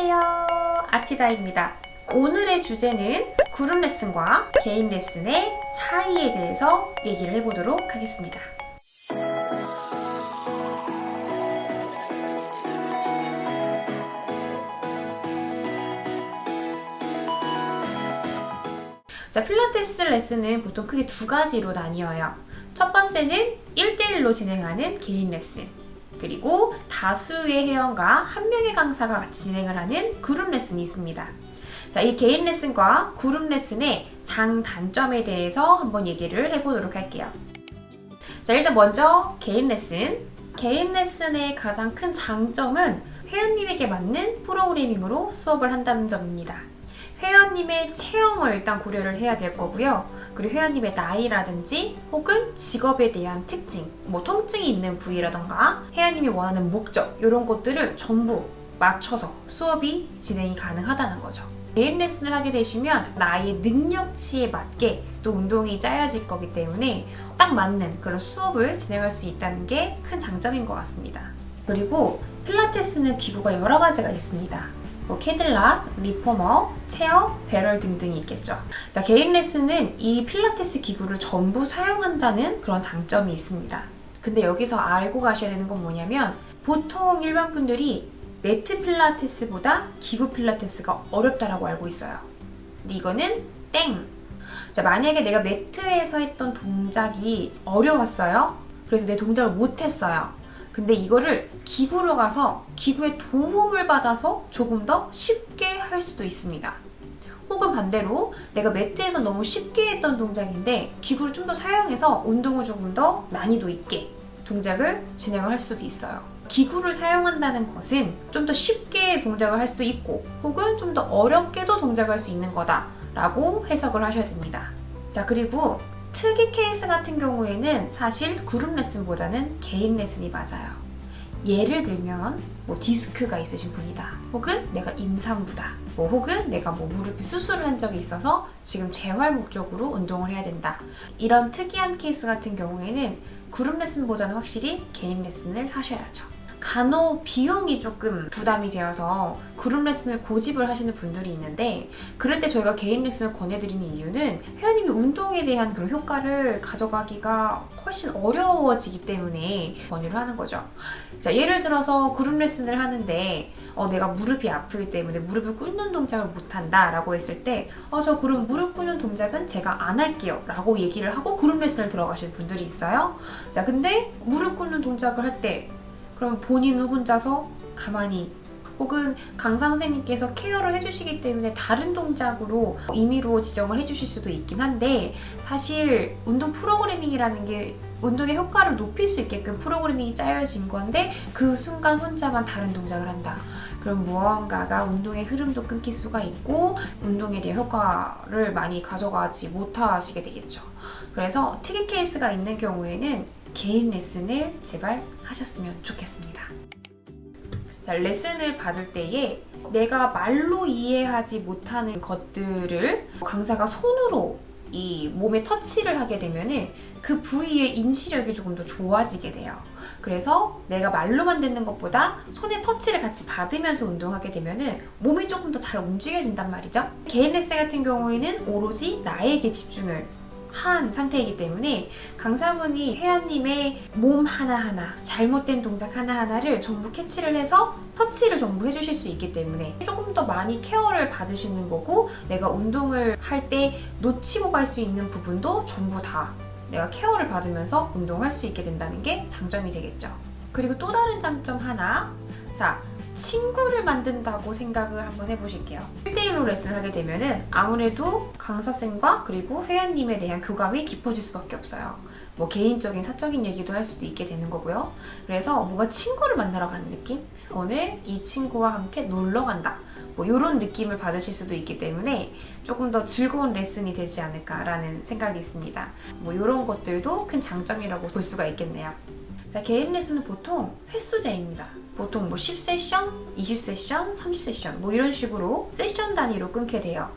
안녕하세요, 아티다입니다. 오늘의 주제는 그룹 레슨과 개인 레슨의 차이에 대해서 얘기를 해보도록 하겠습니다. 자, 필라테스 레슨은 보통 크게 두 가지로 나뉘어요. 첫 번째는 1대1로 진행하는 개인 레슨, 그리고 다수의 회원과 한 명의 강사가 같이 진행을 하는 그룹 레슨이 있습니다. 자, 이 개인 레슨과 그룹 레슨의 장단점에 대해서 한번 얘기를 해보도록 할게요. 자, 일단 먼저 개인 레슨. 개인 레슨의 가장 큰 장점은 회원님에게 맞는 프로그래밍으로 수업을 한다는 점입니다. 회원님의 체형을 일단 고려를 해야 될 거고요. 그리고 회원님의 나이라든지 혹은 직업에 대한 특징, 통증이 있는 부위라던가 회원님이 원하는 목적, 이런 것들을 전부 맞춰서 수업이 진행이 가능하다는 거죠. 개인 레슨을 하게 되시면 나의 능력치에 맞게 또 운동이 짜여질 거기 때문에 딱 맞는 그런 수업을 진행할 수 있다는 게 큰 장점인 것 같습니다. 그리고 필라테스는 기구가 여러 가지가 있습니다. 캐딜락, 리포머, 체어, 배럴 등등이 있겠죠. 자, 개인 레슨은 이 필라테스 기구를 전부 사용한다는 그런 장점이 있습니다. 근데 여기서 알고 가셔야 되는 건 뭐냐면 보통 일반 분들이 매트 필라테스보다 기구 필라테스가 어렵다라고 알고 있어요. 근데 이거는 땡! 자, 만약에 내가 매트에서 했던 동작이 어려웠어요. 그래서 내 동작을 못했어요. 근데 이거를 기구로 가서 기구의 도움을 받아서 조금 더 쉽게 할 수도 있습니다. 혹은 반대로 내가 매트에서 너무 쉽게 했던 동작인데 기구를 좀 더 사용해서 운동을 조금 더 난이도 있게 동작을 진행을 할 수도 있어요. 기구를 사용한다는 것은 좀 더 쉽게 동작을 할 수도 있고 혹은 좀 더 어렵게도 동작을 할 수 있는 거다라고 해석을 하셔야 됩니다. 자, 그리고 특이 케이스 같은 경우에는 사실 그룹 레슨보다는 개인 레슨이 맞아요. 예를 들면 디스크가 있으신 분이다, 혹은 내가 임산부다, 혹은 내가 무릎에 수술을 한 적이 있어서 지금 재활 목적으로 운동을 해야 된다. 이런 특이한 케이스 같은 경우에는 그룹 레슨보다는 확실히 개인 레슨을 하셔야죠. 간혹 비용이 조금 부담이 되어서 그룹 레슨을 고집을 하시는 분들이 있는데, 그럴 때 저희가 개인 레슨을 권해드리는 이유는 회원님이 운동에 대한 그런 효과를 가져가기가 훨씬 어려워지기 때문에 권유를 하는 거죠. 자, 예를 들어서 그룹 레슨을 하는데 내가 무릎이 아프기 때문에 무릎을 꿇는 동작을 못한다 라고 했을 때 저 그럼 무릎 꿇는 동작은 제가 안 할게요 라고 얘기를 하고 그룹 레슨을 들어가시는 분들이 있어요. 자, 근데 무릎 꿇는 동작을 할 때 그럼 본인은 혼자서 가만히, 혹은 강사 선생님께서 케어를 해주시기 때문에 다른 동작으로 임의로 지정을 해주실 수도 있긴 한데, 사실 운동 프로그래밍이라는 게 운동의 효과를 높일 수 있게끔 프로그래밍이 짜여진 건데 그 순간 혼자만 다른 동작을 한다. 그럼 무언가가 운동의 흐름도 끊길 수가 있고 운동에 대한 효과를 많이 가져가지 못하시게 되겠죠. 그래서 특이 케이스가 있는 경우에는 개인 레슨을 제발 하셨으면 좋겠습니다. 자, 레슨을 받을 때에 내가 말로 이해하지 못하는 것들을 강사가 손으로 이 몸에 터치를 하게 되면은 그 부위의 인지력이 조금 더 좋아지게 돼요. 그래서 내가 말로만 듣는 것보다 손에 터치를 같이 받으면서 운동하게 되면은 몸이 조금 더 잘 움직여진단 말이죠. 개인 레슨 같은 경우에는 오로지 나에게 집중을 한 상태이기 때문에 강사분이 회원님의 몸 하나하나, 잘못된 동작 하나하나를 전부 캐치를 해서 터치를 전부 해주실 수 있기 때문에 조금 더 많이 케어를 받으시는 거고, 내가 운동을 할 때 놓치고 갈 수 있는 부분도 전부 다 내가 케어를 받으면서 운동할 수 있게 된다는 게 장점이 되겠죠. 그리고 또 다른 장점 하나, 자, 친구를 만든다고 생각을 한번 해보실게요. 1대1로 레슨하게 되면은 아무래도 강사쌤과 그리고 회원님에 대한 교감이 깊어질 수밖에 없어요. 개인적인 사적인 얘기도 할 수도 있게 되는 거고요. 그래서 뭔가 친구를 만나러 가는 느낌? 오늘 이 친구와 함께 놀러 간다, 이런 느낌을 받으실 수도 있기 때문에 조금 더 즐거운 레슨이 되지 않을까라는 생각이 있습니다. 이런 것들도 큰 장점이라고 볼 수가 있겠네요. 자, 개인 레슨은 보통 횟수제입니다. 보통 10세션, 20세션, 30세션 이런 식으로 세션 단위로 끊게 돼요.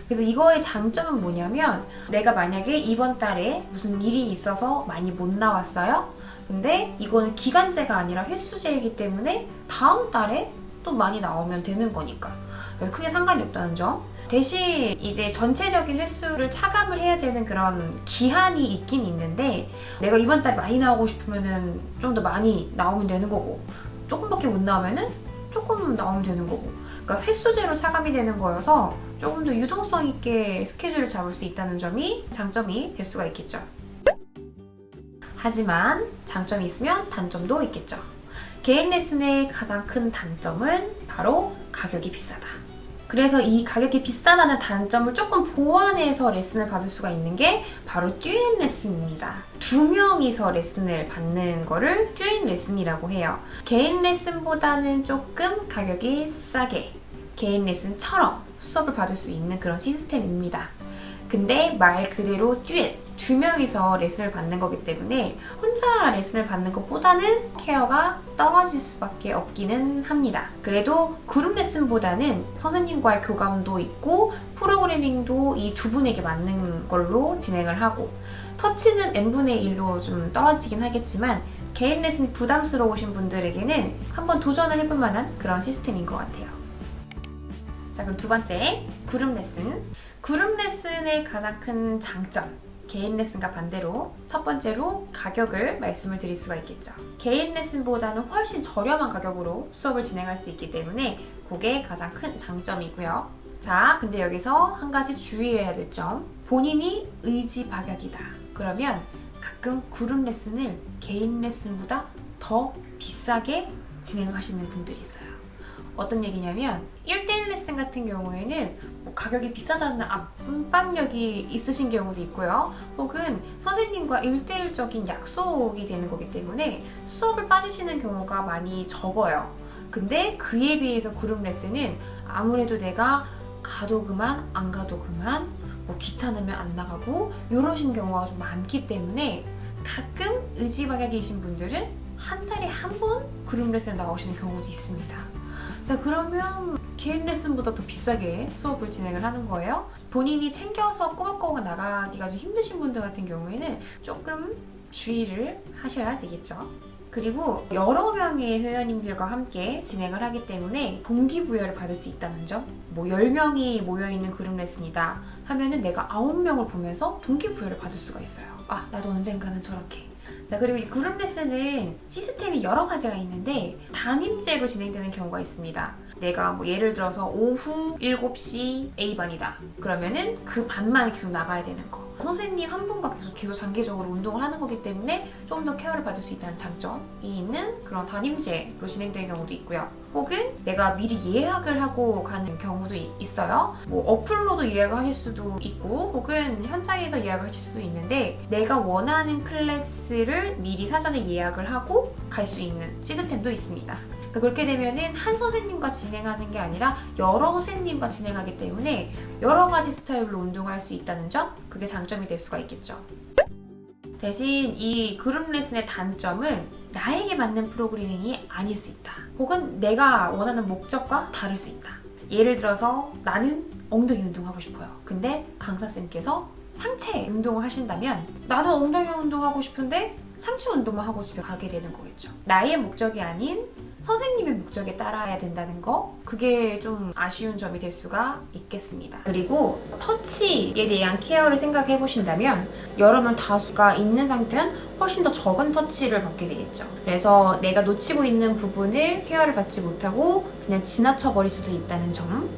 그래서 이거의 장점은 뭐냐면, 내가 만약에 이번 달에 무슨 일이 있어서 많이 못 나왔어요. 근데 이거는 기간제가 아니라 횟수제이기 때문에 다음 달에 또 많이 나오면 되는 거니까. 그래서 크게 상관이 없다는 점. 대신 이제 전체적인 횟수를 차감을 해야 되는 그런 기한이 있긴 있는데, 내가 이번 달에 많이 나오고 싶으면은 좀 더 많이 나오면 되는 거고, 조금밖에 못 나오면은 조금 나오면 되는 거고. 그러니까 횟수제로 차감이 되는 거여서 조금 더 유동성 있게 스케줄을 잡을 수 있다는 점이 장점이 될 수가 있겠죠. 하지만 장점이 있으면 단점도 있겠죠. 개인 레슨의 가장 큰 단점은 바로 가격이 비싸다. 그래서 이 가격이 비싸다는 단점을 조금 보완해서 레슨을 받을 수가 있는 게 바로 듀엣 레슨입니다. 2명이서 레슨을 받는 거를 듀엣 레슨이라고 해요. 개인 레슨보다는 조금 가격이 싸게 개인 레슨처럼 수업을 받을 수 있는 그런 시스템입니다. 근데 말 그대로 듀엣, 2명이서 레슨을 받는 거기 때문에 혼자 레슨을 받는 것보다는 케어가 떨어질 수밖에 없기는 합니다. 그래도 그룹 레슨보다는 선생님과의 교감도 있고 프로그래밍도 이 두 분에게 맞는 걸로 진행을 하고, 터치는 n분의 1로 좀 떨어지긴 하겠지만 개인 레슨이 부담스러우신 분들에게는 한번 도전을 해볼 만한 그런 시스템인 것 같아요. 자, 그럼 두 번째, 그룹 레슨. 그룹 레슨의 가장 큰 장점, 개인 레슨과 반대로 첫 번째로 가격을 말씀을 드릴 수가 있겠죠. 개인 레슨보다는 훨씬 저렴한 가격으로 수업을 진행할 수 있기 때문에 그게 가장 큰 장점이고요. 자, 근데 여기서 한 가지 주의해야 될 점, 본인이 의지박약이다. 그러면 가끔 그룹 레슨을 개인 레슨보다 더 비싸게 진행하시는 분들이 있어요. 어떤 얘기냐면 1대1 레슨 같은 경우에는 뭐 가격이 비싸다는 압박력이 있으신 경우도 있고요. 혹은 선생님과 1대1적인 약속이 되는 거기 때문에 수업을 빠지시는 경우가 많이 적어요. 근데 그에 비해서 그룹 레슨은 아무래도 내가 가도 그만, 안 가도 그만, 뭐 귀찮으면 안 나가고 이러신 경우가 좀 많기 때문에 가끔 의지박약이신 분들은 한 달에 한 번 그룹 레슨 나오시는 경우도 있습니다. 자, 그러면 개인 레슨보다 더 비싸게 수업을 진행을 하는 거예요. 본인이 챙겨서 꼬박꼬박 나가기가 좀 힘드신 분들 같은 경우에는 조금 주의를 하셔야 되겠죠. 그리고 여러 명의 회원님들과 함께 진행을 하기 때문에 동기부여를 받을 수 있다는 점. 뭐 10명이 모여있는 그룹 레슨이다 하면은 내가 9명을 보면서 동기부여를 받을 수가 있어요. 아, 나도 언젠가는 저렇게. 자, 그리고 이 그룹 레슨은 시스템이 여러 가지가 있는데 단임제로 진행되는 경우가 있습니다. 내가 뭐 예를 들어서 오후 7시 A반이다. 그러면은 그 반만 계속 나가야 되는 거. 선생님 한 분과 계속 장기적으로 운동을 하는 거기 때문에 조금 더 케어를 받을 수 있다는 장점이 있는 그런 단임제로 진행되는 경우도 있고요. 혹은 내가 미리 예약을 하고 가는 경우도 있어요. 뭐 어플로도 예약을 하실 수도 있고, 혹은 현장에서 예약을 하실 수도 있는데 내가 원하는 클래스를 미리 사전에 예약을 하고 갈 수 있는 시스템도 있습니다. 그렇게 되면은 한 선생님과 진행하는 게 아니라 여러 선생님과 진행하기 때문에 여러 가지 스타일로 운동할 수 있다는 점, 그게 장점이 될 수가 있겠죠. 대신 이 그룹 레슨의 단점은 나에게 맞는 프로그래밍이 아닐 수 있다. 혹은 내가 원하는 목적과 다를 수 있다. 예를 들어서 나는 엉덩이 운동하고 싶어요. 근데 강사쌤께서 상체 운동을 하신다면 나는 엉덩이 운동하고 싶은데 상체 운동만 하고 집에 가게 되는 거겠죠. 나의 목적이 아닌 선생님의 목적에 따라야 된다는 거, 그게 좀 아쉬운 점이 될 수가 있겠습니다. 그리고 터치에 대한 케어를 생각해 보신다면 여러 명 다수가 있는 상태면 훨씬 더 적은 터치를 받게 되겠죠. 그래서 내가 놓치고 있는 부분을 케어를 받지 못하고 그냥 지나쳐 버릴 수도 있다는 점.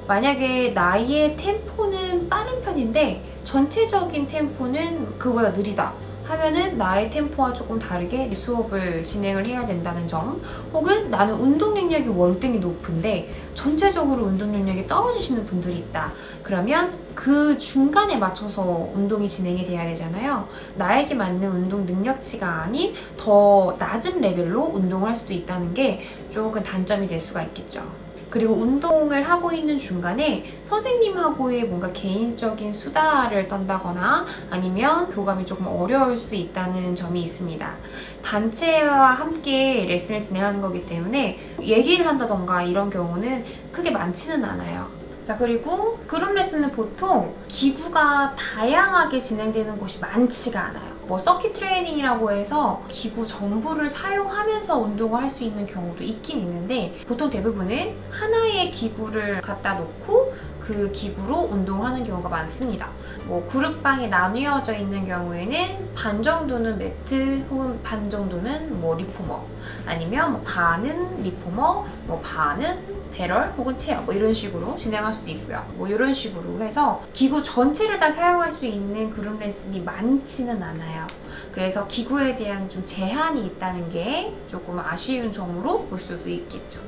만약에 나의 템포는 빠른 편인데 전체적인 템포는 그보다 느리다 하면은 나의 템포와 조금 다르게 수업을 진행을 해야 된다는 점. 혹은 나는 운동 능력이 월등히 높은데 전체적으로 운동 능력이 떨어지시는 분들이 있다. 그러면 그 중간에 맞춰서 운동이 진행이 돼야 되잖아요. 나에게 맞는 운동 능력치가 아닌 더 낮은 레벨로 운동을 할 수도 있다는 게 조금 단점이 될 수가 있겠죠. 그리고 운동을 하고 있는 중간에 선생님하고의 뭔가 개인적인 수다를 떤다거나 아니면 교감이 조금 어려울 수 있다는 점이 있습니다. 단체와 함께 레슨을 진행하는 거기 때문에 얘기를 한다던가 이런 경우는 크게 많지는 않아요. 자, 그리고 그룹 레슨은 보통 기구가 다양하게 진행되는 곳이 많지가 않아요. 뭐 서킷 트레이닝이라고 해서 기구 전부를 사용하면서 운동을 할 수 있는 경우도 있긴 있는데 보통 대부분은 하나의 기구를 갖다 놓고 그 기구로 운동하는 경우가 많습니다. 뭐 그룹방에 나뉘어져 있는 경우에는 반 정도는 매트 혹은 반 정도는 뭐 리포머 아니면 뭐 반은 리포머 뭐 반은 배럴 혹은 체어 뭐 이런 식으로 진행할 수도 있고요. 뭐 이런 식으로 해서 기구 전체를 다 사용할 수 있는 그룹 레슨이 많지는 않아요. 그래서 기구에 대한 좀 제한이 있다는 게 조금 아쉬운 점으로 볼 수도 있겠죠.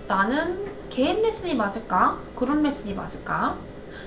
나는 개인 레슨이 맞을까? 그룹 레슨이 맞을까?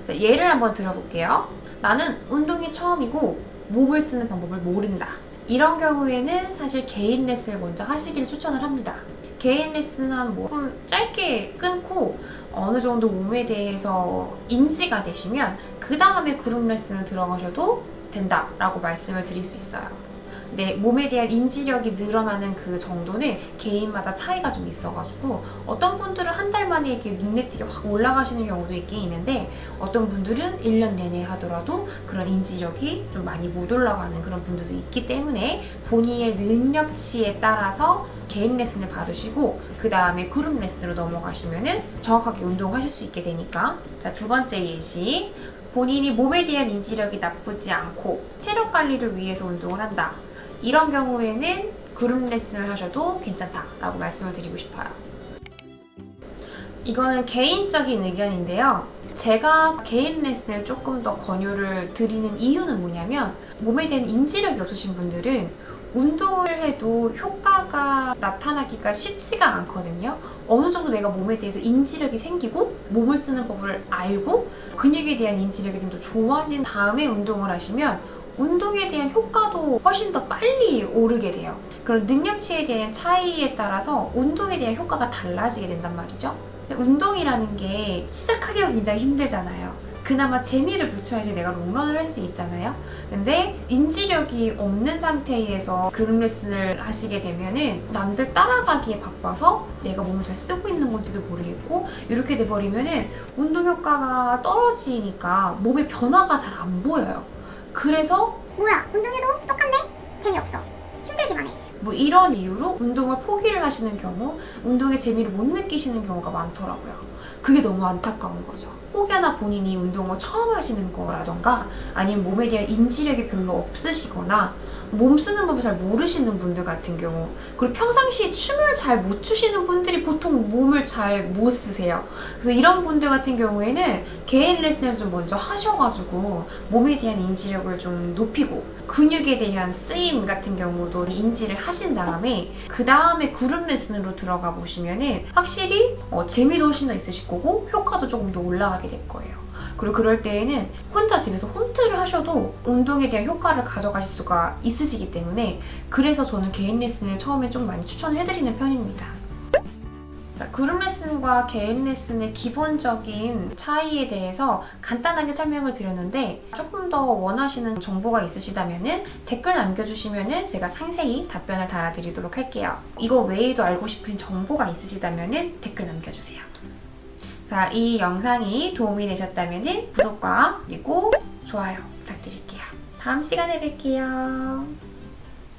자, 예를 한번 들어볼게요. 나는 운동이 처음이고 몸을 쓰는 방법을 모른다. 이런 경우에는 사실 개인 레슨을 먼저 하시기를 추천을 합니다. 개인 레슨은 뭐 좀 짧게 끊고 어느 정도 몸에 대해서 인지가 되시면 그 다음에 그룹 레슨을 들어가셔도 된다라고 말씀을 드릴 수 있어요. 네, 몸에 대한 인지력이 늘어나는 그 정도는 개인마다 차이가 좀 있어가지고 어떤 분들은 한 달 만에 이렇게 눈에 띄게 확 올라가시는 경우도 있긴 있는데 어떤 분들은 1년 내내 하더라도 그런 인지력이 좀 많이 못 올라가는 그런 분들도 있기 때문에 본인의 능력치에 따라서 개인 레슨을 받으시고 그 다음에 그룹 레슨으로 넘어가시면은 정확하게 운동하실 수 있게 되니까. 자, 두 번째 예시. 본인이 몸에 대한 인지력이 나쁘지 않고 체력 관리를 위해서 운동을 한다. 이런 경우에는 그룹 레슨을 하셔도 괜찮다라고 말씀을 드리고 싶어요. 이거는 개인적인 의견인데요. 제가 개인 레슨을 조금 더 권유를 드리는 이유는 뭐냐면 몸에 대한 인지력이 없으신 분들은 운동을 해도 효과가 나타나기가 쉽지가 않거든요. 어느 정도 내가 몸에 대해서 인지력이 생기고 몸을 쓰는 법을 알고 근육에 대한 인지력이 좀 더 좋아진 다음에 운동을 하시면 운동에 대한 효과도 훨씬 더 빨리 오르게 돼요. 그런 능력치에 대한 차이에 따라서 운동에 대한 효과가 달라지게 된단 말이죠. 운동이라는 게 시작하기가 굉장히 힘들잖아요. 그나마 재미를 붙여야지 내가 롱런을 할 수 있잖아요. 근데 인지력이 없는 상태에서 그룹 레슨을 하시게 되면은 남들 따라가기에 바빠서 내가 몸을 잘 쓰고 있는 건지도 모르겠고 이렇게 돼버리면은 운동 효과가 떨어지니까 몸의 변화가 잘 안 보여요. 그래서 뭐야, 운동해도 똑같네? 재미없어. 힘들기만 해. 뭐 이런 이유로 운동을 포기를 하시는 경우, 운동의 재미를 못 느끼시는 경우가 많더라고요. 그게 너무 안타까운 거죠. 혹여나 본인이 운동을 처음 하시는 거라던가 아니면 몸에 대한 인지력이 별로 없으시거나 몸 쓰는 법을 잘 모르시는 분들 같은 경우, 그리고 평상시에 춤을 잘 못 추시는 분들이 보통 몸을 잘 못 쓰세요. 그래서 이런 분들 같은 경우에는 개인 레슨을 좀 먼저 하셔가지고 몸에 대한 인지력을 좀 높이고 근육에 대한 쓰임 같은 경우도 인지를 하신 다음에 그 다음에 그룹 레슨으로 들어가 보시면은 확실히 재미도 훨씬 더 있으실 거고 효과도 조금 더 올라가게 될 거예요. 그리고 그럴 때에는 혼자 집에서 홈트를 하셔도 운동에 대한 효과를 가져가실 수가 있으시기 때문에 그래서 저는 개인 레슨을 처음에 좀 많이 추천해드리는 편입니다. 자, 그룹 레슨과 개인 레슨의 기본적인 차이에 대해서 간단하게 설명을 드렸는데 조금 더 원하시는 정보가 있으시다면 댓글 남겨주시면 제가 상세히 답변을 달아드리도록 할게요. 이거 외에도 알고 싶은 정보가 있으시다면 댓글 남겨주세요. 자, 이 영상이 도움이 되셨다면 구독과 그리고 좋아요 부탁드릴게요. 다음 시간에 뵐게요.